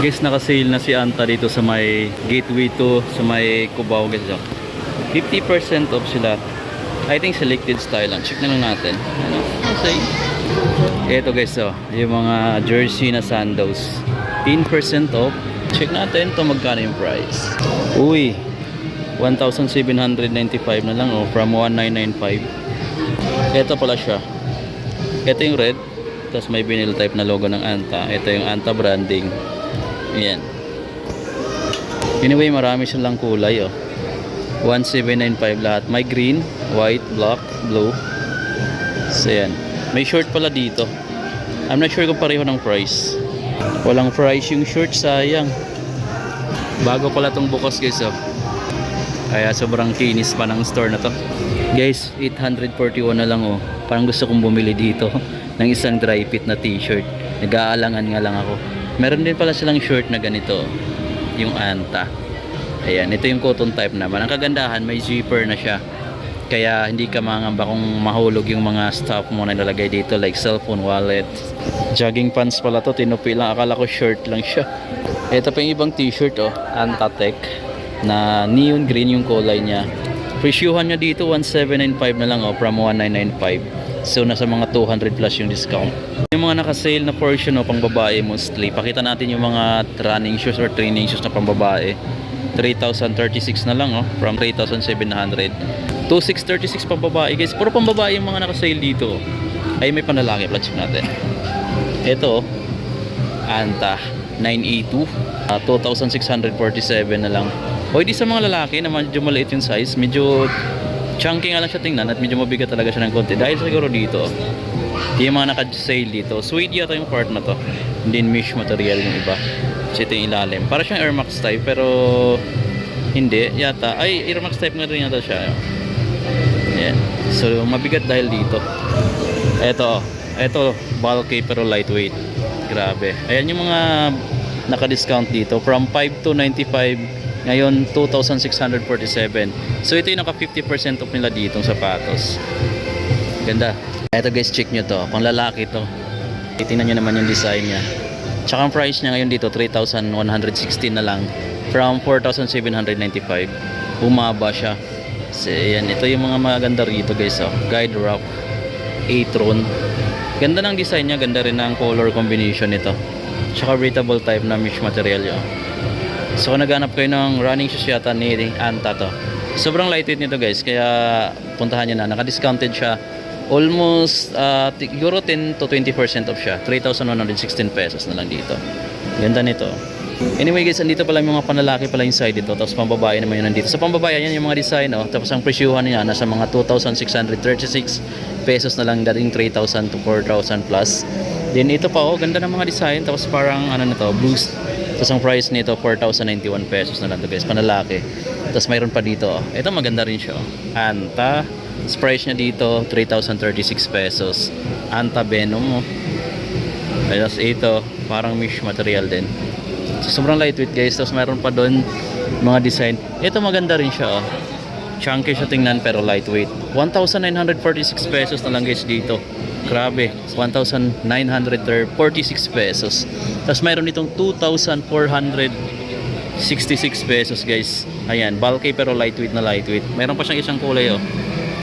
Guys, naka-sale na si Anta dito sa may Gateway 2 sa may Cubao guys. 50% off sila. I think selected style lang. Check na lang natin. Ano? Okay. Ito guys, yung mga jersey na sandals. 10% off. Check natin to magkano yung price. Uy, 1,795 na lang from 1,995. Ito pala siya. Ito yung red. Tapos may vinyl type na logo ng Anta. Ito yung Anta branding. Ayan. Anyway, marami silang kulay 1,795 lahat. May green, white, black, blue. So ayan. May short pala dito. I'm not sure kung pareho ng price. Walang price yung short, sayang. Bago pala tong bukas guys Kaya sobrang kinis pa ng store na to. Guys, 841 na lang Parang gusto kong bumili dito ng isang dry fit na t-shirt. Nag-aalangan nga lang ako. Meron din pala silang short na ganito, yung Anta. Ayan, ito yung cotton type naman. Ang kagandahan, may zipper na siya. Kaya hindi ka mangamba kung mahulog yung mga stuff mo na nilalagay dito like cellphone, wallet. Jogging pants pala to, tinupi lang. Akala ko shirt lang siya. Ito pa yung ibang t-shirt Anta Tech na neon green yung kulay niya. Presyuhan niya dito 1,795 na lang from 1,995. So nasa mga 200 plus yung discount. Yung mga naka-sale na portion pang babae mostly. Pakita natin yung mga running shoes or training shoes na pang babae. 3,036 na lang from 3,700. 2,636 pang babae guys. Puro pang babae yung mga naka-sale dito. Ay may panlalaki. Check natin. Ito Anta 982 2,647 na lang. O di sa mga lalaki na medyo maliit yung size, medyo chunky nga lang siya tingnan at medyo mabigat talaga siya ng konti dahil siguro dito yung mga naka-sale dito. Suede yata yung part na to, hindi mesh material yung iba. So ito yung ilalim, para siyang Air Max type pero hindi yata. Ay, Air Max type nga rin yata siya. Ayan. So mabigat dahil dito. Ito bulky pero lightweight. Grabe. Ayan yung mga naka-discount dito from 5,295 ngayon 2,647. So ito yung naka 50% off nila dito ng sapatos. Ganda. Ito guys, check nyo to. Pang lalaki to. Tingnan nyo naman yung design nya. Tsaka ang price nya ngayon dito 3,116 na lang from 4,795. Bumaba siya. So ayan, ito yung mga maganda rito guys Guide Wrap A-Tron. Ganda ng design nya, ganda rin ng color combination nito. Tsaka breathable type na mesh material So kung naghanap kayo ng running shoes yata ni Anta to. Sobrang lightweight nito guys, kaya puntahan nyo na. Naka-discounted siya. Almost siguro 10 to 20% off siya. 3,116 pesos na lang dito. Ganda nito. Anyway guys, andito pala yung mga panlalaki pala yung side dito. Tapos pambabae naman yun nandito. Sa pambabae yan yung mga design Tapos ang presyuhan niya nasa mga 2,636 pesos na lang, dating 3,000 to 4,000 plus. Then ito pa ganda ng mga design. Tapos parang ano na to, boost. Tapos ang price nito 4,091 pesos na lang to guys, panlalaki. Tapos mayroon pa dito ito maganda rin siya Anta. Tapos price niya dito 3,036 pesos. Anta Venom Tapos ito parang mesh material din. So, sobrang lightweight guys. Tapos mayroon pa doon mga design. Ito maganda rin siya chunky siya tingnan pero lightweight. 1,946 pesos na lang guys dito. Grabe, 1,946 pesos. Tapos mayroon itong 2,466 pesos guys. Ayan, bulky pero lightweight na lightweight. Mayroon pa siyang isang kulay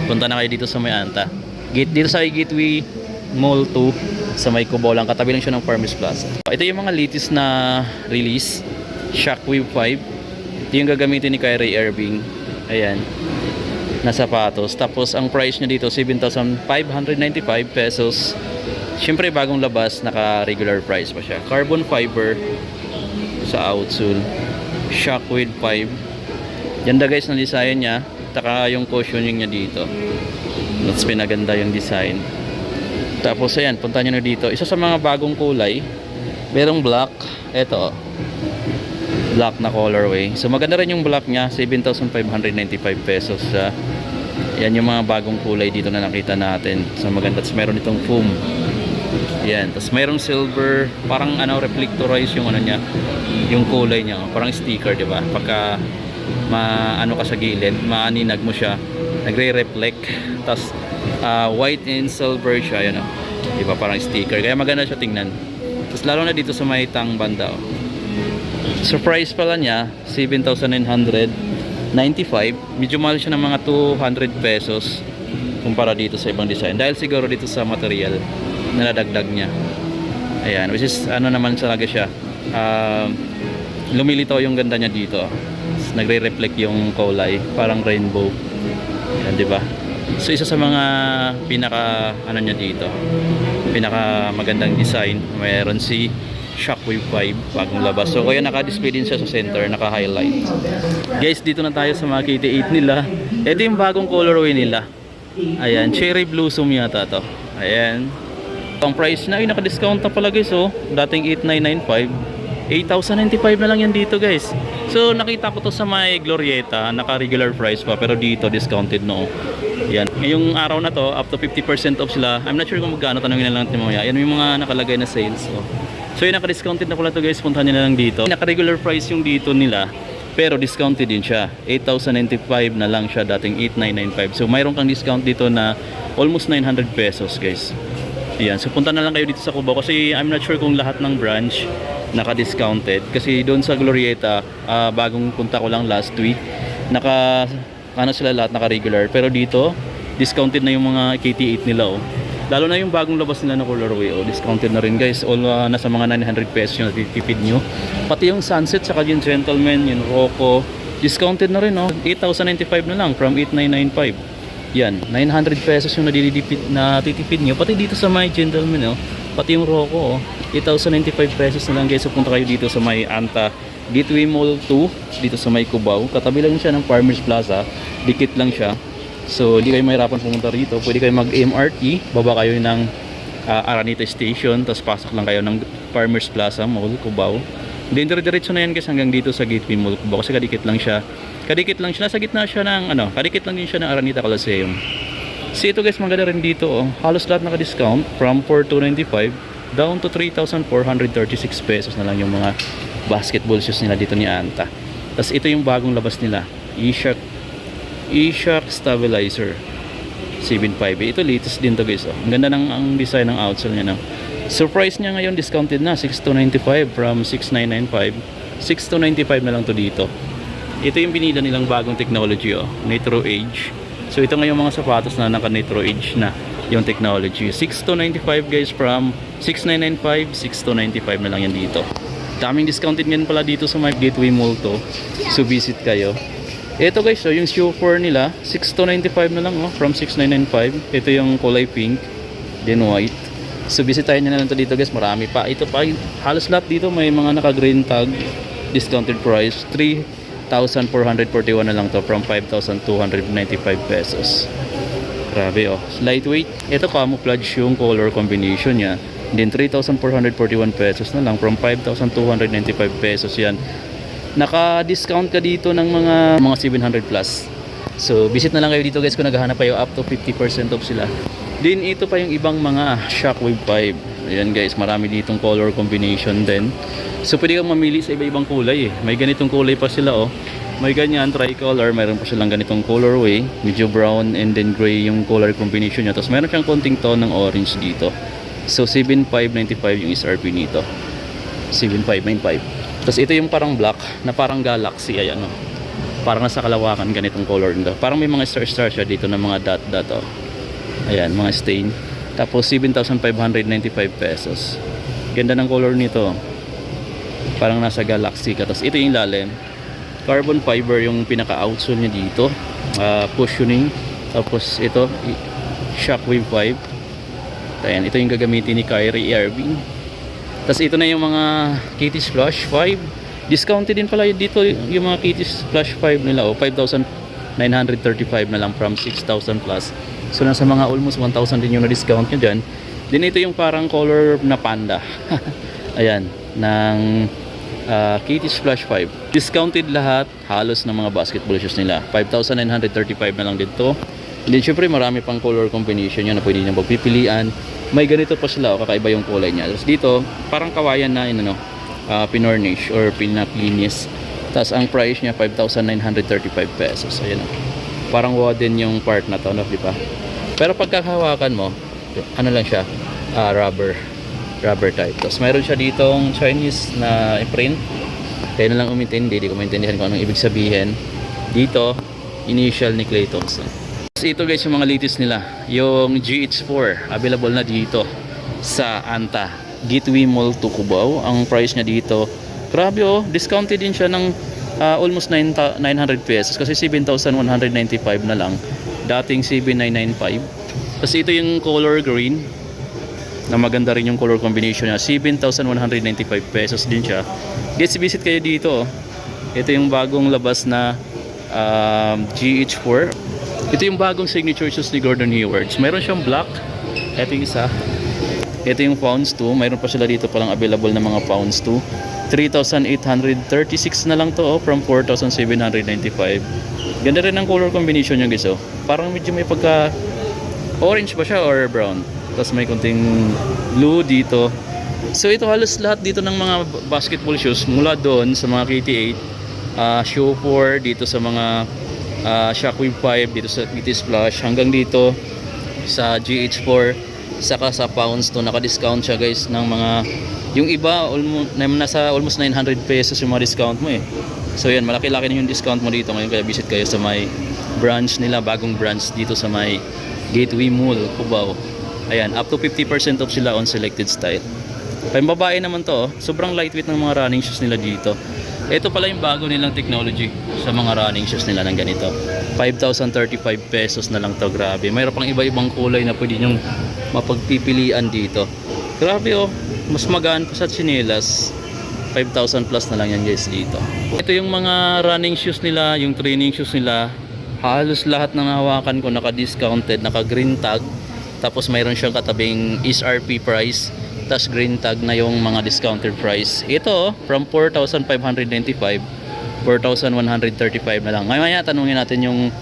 Punta na kayo dito sa may Anta. Dito sa Gateway Mall 2 sa may Cubao lang. Katabi lang siya ng Farmers Plaza. Ito yung mga latest na release. Shockwave 5. Ito yung gagamitin ni Kyrie Irving. Ayan. Na sapatos. Tapos ang price niya dito 7,595 pesos. Syempre bagong labas, naka regular price pa siya. Carbon fiber sa outsole. Shockwave 5. Ganda guys ng design niya. Taka yung cushioning niya dito. Mas pinaganda yung design. Tapos ayan, punta nyo na dito. Isa sa mga bagong kulay. Merong black. Ito black na colorway. So maganda rin yung black niya, 7,595 pesos siya. Yan yung mga bagong kulay dito na nakita natin. So maganda. Tapos meron itong foam. Yan. Tapos merong silver, parang reflectorize yung niya, yung kulay niya. Parang sticker, di ba? Pagka maano ka sa gilid, maaninag mo siya, nagre-reflect. Tapos white and silver siya, yan di ba? Parang sticker. Kaya maganda siya tingnan. Tapos lalo na dito sa may tang banda Surprise pala niya, 7,995. Medyo mahal siya ng mga 200 pesos kumpara dito sa ibang design. Dahil siguro dito sa material na nadagdag niya. Ayan, which is ano naman talaga siya. Lumilitaw yung ganda niya dito. Nagre-reflect yung kulay, parang rainbow. Ayan, di ba? So isa sa mga pinaka ano niya dito, pinaka magandang design, mayroon si Shockwave 5 bagong labas. So kaya naka-display din siya sa center, naka-highlight. Guys, dito na tayo sa mga KT8 nila. Ito yung bagong colorway nila. Ayan, Cherry Blossom yata to. Ayan. Ang price na ay naka-discount na pala guys, oh. Dating 8,995, 8,095 na lang yan dito guys. So nakita ko to sa may Glorieta, naka-regular price pa, pero dito discounted no. Yan. Ngayong araw na to, up to 50% off sila. I'm not sure kung magkano, tanongin na lang natin mamaya. Yan yung mga nakalagay na sales. So yung naka-discounted na pala to guys, puntahan nyo na lang dito. Naka-regular price yung dito nila, pero discounted din siya. 8,095 na lang siya, dating 8,995. So mayroon kang discount dito na almost 900 pesos guys. Yan. So punta na lang kayo dito sa Cubao kasi I'm not sure kung lahat ng branch naka-discounted. Kasi doon sa Glorieta, bagong punta ko lang last week, ano sila lahat naka-regular. Pero dito, discounted na yung mga KT8 nila oh. Lalo na yung bagong labas nila na colorway oh, discounted na rin guys. All nasa mga 900 pesos yung natitipid nyo. Pati yung Sunset saka yung Gentleman, yung Rocco, discounted na rin oh. 8,095 na lang from 8,995. Yan, 900 pesos yung natitipid nyo. Pati dito sa my Gentleman oh, pati yung Rocco oh, 8,095 pesos na lang guys. So punta kayo dito sa may Anta Gateway Mall 2 dito sa may Cubao. Katabi lang siya ng Farmers Plaza, dikit lang siya. So hindi kayo mahirapan pumunta rito. Pwede kayo mag-MRT, baba kayo ng Araneta Station, tapos pasok lang kayo ng Farmers Plaza Mall Cubao. Then dire-diretso na yan guys hanggang dito sa Gateway Mall Cubao kasi kadikit lang siya. Kadikit lang siya, nasa gitna siya ng kadikit lang din siya ng Araneta Coliseum. So ito guys, maganda rin dito oh. Halos lahat naka-discount from 4,295 down to 3,436 pesos na lang yung mga basketball shoes nila dito ni Anta. Tapos ito yung bagong labas nila, E-Shock Stabilizer 7.5. Ito latest din to guys oh. Ang ganda ng ang design ng outsole niya no? Surprise niya ngayon, discounted na 6,295 from 6,995. 6,295 na lang to dito. Ito yung binila nilang bagong technology oh, Nitro Edge. So ito ngayon mga sapatos na naka Nitro Edge na yung technology. 6,295 guys from 6,995, 6,295 na lang yan dito. Daming discounted ngayon pala dito sa my Gateway Mall to. So visit kayo. Ito guys, so yung shoe 4 nila, 6,295 na lang oh, from 6,995. Ito yung kulay pink, then white. So bisitahin nyo na lang to dito guys, marami pa. Ito pa, halos lahat dito may mga naka-green tag, discounted price, 3,441 na lang to from 5,295 pesos. Grabe oh, lightweight. Ito camouflage yung color combination niya. Then 3,441 pesos na lang from 5,295 pesos yan. Naka-discount ka dito ng mga 700 plus. So visit na lang kayo dito guys kung naghahanap kayo, up to 50% off sila. Din ito pa yung ibang mga Shockwave 5. Ayan guys, marami ditong color combination din. So pwede kang mamili sa iba-ibang kulay eh. May ganitong kulay pa sila oh. May ganyan, tricolor, mayroon pa silang ganitong colorway, medyo brown and then gray yung color combination niya. Tapos mayroon siyang konting tone ng orange dito. So 7,595 yung SRP nito. 7,595. Tapos ito yung parang black na parang galaxy, ayan oh. Parang nasa kalawakan ganitong color nito. Parang may mga star siya dito na mga dot oh. Ayan, mga stain. Tapos 7,595 pesos. Ganda ng color nito. Parang nasa galaxy ka. Tapos ito yung lalim. Carbon fiber yung pinaka-outsole niya dito. Cushioning. Tapos ito, Shockwave 5. Ayan, ito yung gagamitin ni Kyrie Irving. Tapos ito na yung mga KT Splash 5. Discounted din pala dito yung mga KT Splash 5 nila oh, 5,935 na lang from 6,000 plus. So nasa mga almost 1,000 din yung na-discount nyo dyan. Din ito yung parang color na panda. Ayan, ng KT Splash 5. Discounted lahat, halos ng mga basketball shoes nila. 5,935 na lang dito. Then syempre marami pang color combination yun na pwede nyo pagpipilian. May ganito pa sila, kakaiba yung kulay niya. Tapos dito, parang kawayan na pinornish or pinaplinis. Tapos ang price niya 5,935 pesos. Ayan o. Parang wooden yung part na to, no, di ba? Pero pagkakahawakan mo, ano lang siya, rubber type. Tapos mayroon siya ditong Chinese na print. Kaya na lang umintindi, di ko maintindihan kung anong ibig sabihin. Dito, initial ni Klay Thompson. So ito guys yung mga latest nila. Yung GH4, available na dito sa Anta. Gateway Mall to Cubao. Ang price niya dito, grabe oh, discounted din siya ng almost 900 pesos. Kasi 7,195 na lang. Dating 7,995. Kasi ito yung color green. Na maganda rin yung color combination niya. 7,195 pesos din siya. Guys, visit kayo dito. Ito yung bagong labas na GH4. Ito yung bagong signature shoes ni Gordon Hayward. Mayroon siyang black. Ito yung isa. Ito yung pounds 2. Mayroon pa sila dito palang available na mga pounds 2. 3,836 na lang to from 4,795. Ganda rin ang color combination niya guys. Parang medyo may pagka orange ba siya or brown. Tapos may konting blue dito. So ito halos lahat dito ng mga basketball shoes mula doon sa mga KT8, Show 4 dito sa mga Shockwave 5 dito sa PT Splash hanggang dito sa GH4 saka sa pounds to naka-discount siya guys ng mga yung iba nasa almost 900 pesos yung mga discount mo eh. So yan, malaki-laki na yung discount mo dito ngayon kaya visit kayo sa may branch nila, bagong branch dito sa may Gateway Mall, Cubao. Ayan, up to 50% off sila on selected style. Pambabae naman to, sobrang lightweight ng mga running shoes nila dito. Ito pala yung bago nilang technology sa mga running shoes nila ng ganito. 5,035 pesos na lang to, grabe. Mayroon pang iba-ibang kulay na pwede nyong mapagpipilian dito. Grabe oh, mas magaan pa sa tsinelas. 5,000 plus na lang yan guys dito. Ito yung mga running shoes nila, yung training shoes nila. Halos lahat ng nahawakan ko naka-discounted, naka-green tag. Tapos mayroon siyang katabing SRP price, tas green tag na yung mga discounted price. Ito from 4,595, 4,135 na lang. Ngayon tanungin natin yung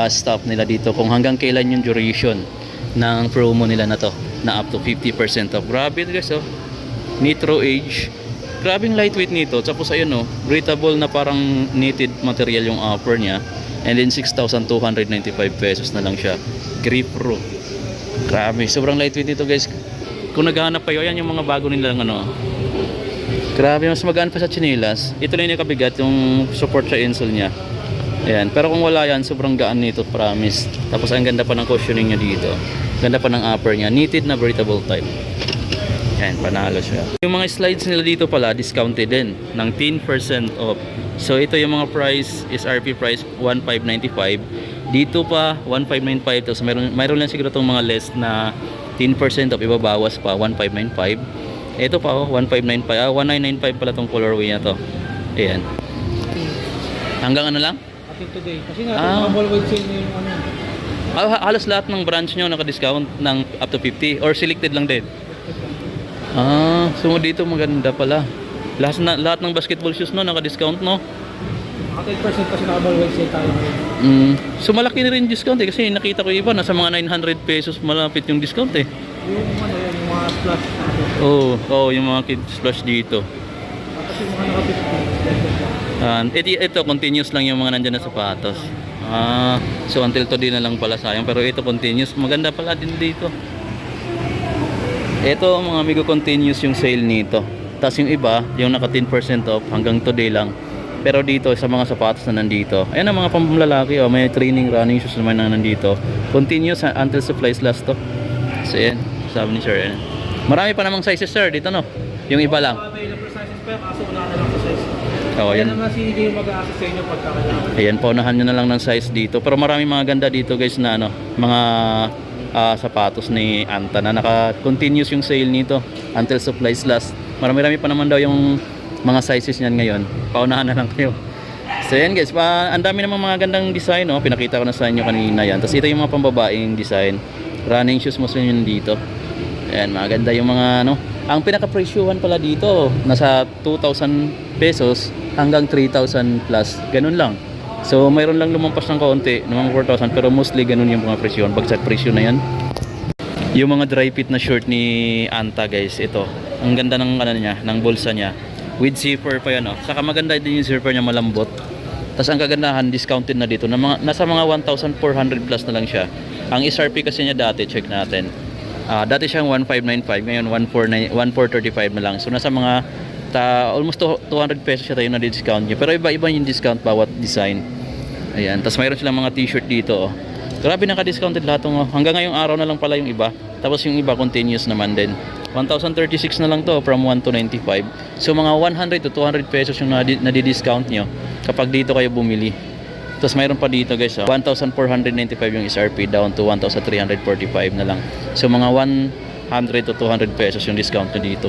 staff nila dito kung hanggang kailan yung duration ng promo nila na to, na up to 50% off. Grabe guys oh. Nitro Age. Grabing lightweight nito. Tapos ayun oh, breathable na parang knitted material yung upper niya. And then 6,295 pesos na lang siya. Grip Pro. Grabe, sobrang lightweight nito guys. Kung naghahanap kayo, yan yung mga bago nilang ano. Grabe, mas magaan pa sa tsinelas. Ito lang yung kabigat, yung support sa insole niya. Ayan, pero kung wala yan, sobrang gaan nito, promise. Tapos ang ganda pa ng cushioning niya dito. Ganda pa ng upper niya, knitted na breathable type. Ayan, panalo siya. Yung mga slides nila dito pala, discounted din ng 10% off. So ito yung mga price, SRP price 1,595. Dito pa 1,595, tapos mayroon lang siguro itong mga less na 10% off, ibabawas pa 1,595. Ito pa 1,595, 1,995 pala itong colorway na to. Ayan. Hanggang ano lang? Until today. Kasi nga worldwide sale na yung ano. Halos lahat ng branch nyo naka-discount ng up to 50 or selected lang din? So dito maganda pala. Lahat ng basketball shoes no naka-discount no? 10% kasi naka-worldwide sale tayo. So malaki na rin discount eh kasi nakita ko iba nasa mga 900 pesos malapit yung discount eh. Yung ano yan, yung mga splash. Yung mga kids splash dito. Kasi yung mga naka-50. Ito continuous lang yung mga nandyan na sapatos. So until today na lang pala sayang pero ito continuous. Maganda pala din dito. Ito mga amigo continuous yung sale nito. Tapos yung iba, yung naka 10% off hanggang today lang. Pero dito sa mga sapatos na nandito, ayan ang mga pamlalaki may training running shoes naman na nandito. Continuous until supplies last to. So yan, sabi ni sir. Yan. Marami pa namang sizes sir dito no. Yung iba lang. Available sizes pa, kaso wala na lang sa size. Yan naman si yung mag-a-access sa inyo pagka kailangan. Ayan, paunahan nyo na lang ng size dito. Pero marami mga ganda dito guys na mga sapatos ni Anta na naka-continuous yung sale nito until supplies last. Marami-rami pa naman daw yung mga sizes niyan ngayon. Paunahan na lang kayo. So yan guys, ang dami namang mga gandang design pinakita ko na sa inyo kanina yan. Tapos ito yung mga pambabaeng design. Running shoes mo sa inyo dito. Ayan, maganda yung mga Ang pinaka-presyuhan pala dito nasa 2,000 pesos hanggang 3,000 plus. Ganun lang. So mayroon lang lumampas ng kaunti ng mga 4,000 pero mostly ganun yung mga presyon. Bagsak presyo na yan. Yung mga dry fit na short ni Anta guys, ito. Ang ganda ng ng bulsa niya. With zipper pa yan Saka maganda din yung zipper niya, malambot. Tapos ang kagandahan, discounted na dito. Nasa mga 1,400 plus na lang siya. Ang SRP kasi niya dati, check natin. Dati siyang 1,595, ngayon 1,435 na lang. So nasa mga Almost 200 pesos siya tayo na discount niya. Pero iba-iba yung discount bawat design. Ayan. Tapos mayroon silang mga t-shirt dito. Oh. Grabe naka-discounted lahat ng hanggang ngayong araw na lang pala yung iba. Tapos yung iba continuous naman din. 1,036 na lang to from 1 to 95. So mga 100 to 200 pesos yung nadi-discount nyo kapag dito kayo bumili. Tapos mayroon pa dito guys, 1,495 yung SRP down to 1,345 na lang. So mga 100 to 200 pesos yung discount nyo dito.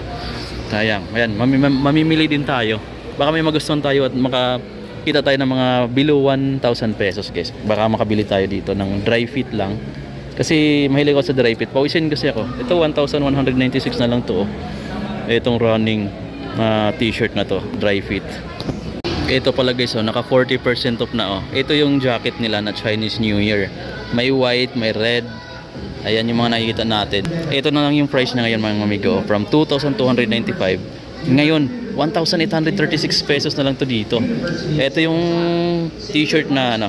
Sayang. Ayan, mamimili din tayo. Baka may magustuhan tayo at makakita tayo ng mga below 1,000 pesos guys. Baka makabili tayo dito ng dry fit lang. Kasi mahilig ako sa dry fit. Pawisin kasi ako. Ito 1,196 na lang to. Itong running t-shirt na to, dry fit. Ito pala guys, naka 40% off na. Ito yung jacket nila na Chinese New Year. May white, may red. Ayan yung mga nakikita natin. Ito na lang yung price na ngayon mga amigo. From 2,295. Ngayon, 1,836 pesos na lang to dito. Ito yung t-shirt na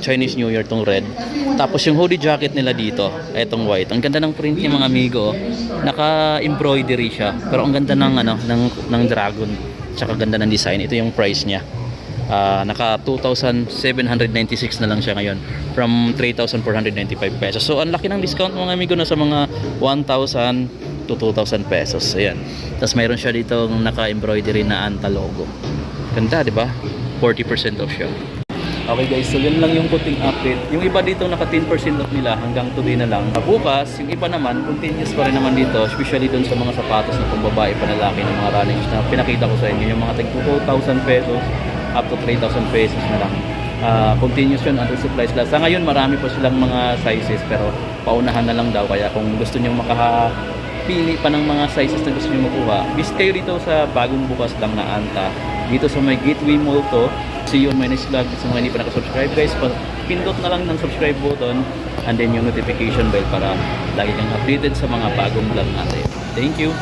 Chinese New Year tong red. Tapos yung hoodie jacket nila dito, etong white. Ang ganda ng print niya mga amigo. Naka-embroidery siya. Pero ang ganda ng dragon. Tsaka ganda ng design. Ito yung price niya. Naka 2,796 na lang siya ngayon from 3,495 pesos. So ang laki ng discount mga amigo, na sa mga 1,000 to 2,000 pesos. Ayan. Tapos mayroon siya dito naka-embroidery na Anta logo. Ganda, di ba? 40% off siya. Okay guys, so yun lang yung kunting update. Yung iba dito naka 10% off nila hanggang today na lang. Bukas, yung iba naman, continuous pa rin naman dito, especially dun sa mga sapatos na pambabae, panlalaki ng mga runnings na pinakita ko sa inyo. Yung mga tag 2,000 pesos up to 3,000 pesos na lang. Continuous yun until supplies last. Sa ngayon, marami pa silang mga sizes pero paunahan na lang daw. Kaya kung gusto nyo makapili pa ng mga sizes na gusto nyo makuha, visit kayo dito sa bagong bukas lang na Anta. Dito sa may Gateway Mall to. See you on my next vlog. Sa mga hindi pa nakasubscribe guys, pindot na lang ng subscribe button and then yung notification bell para lagi kang updated sa mga bagong vlog natin. Thank you!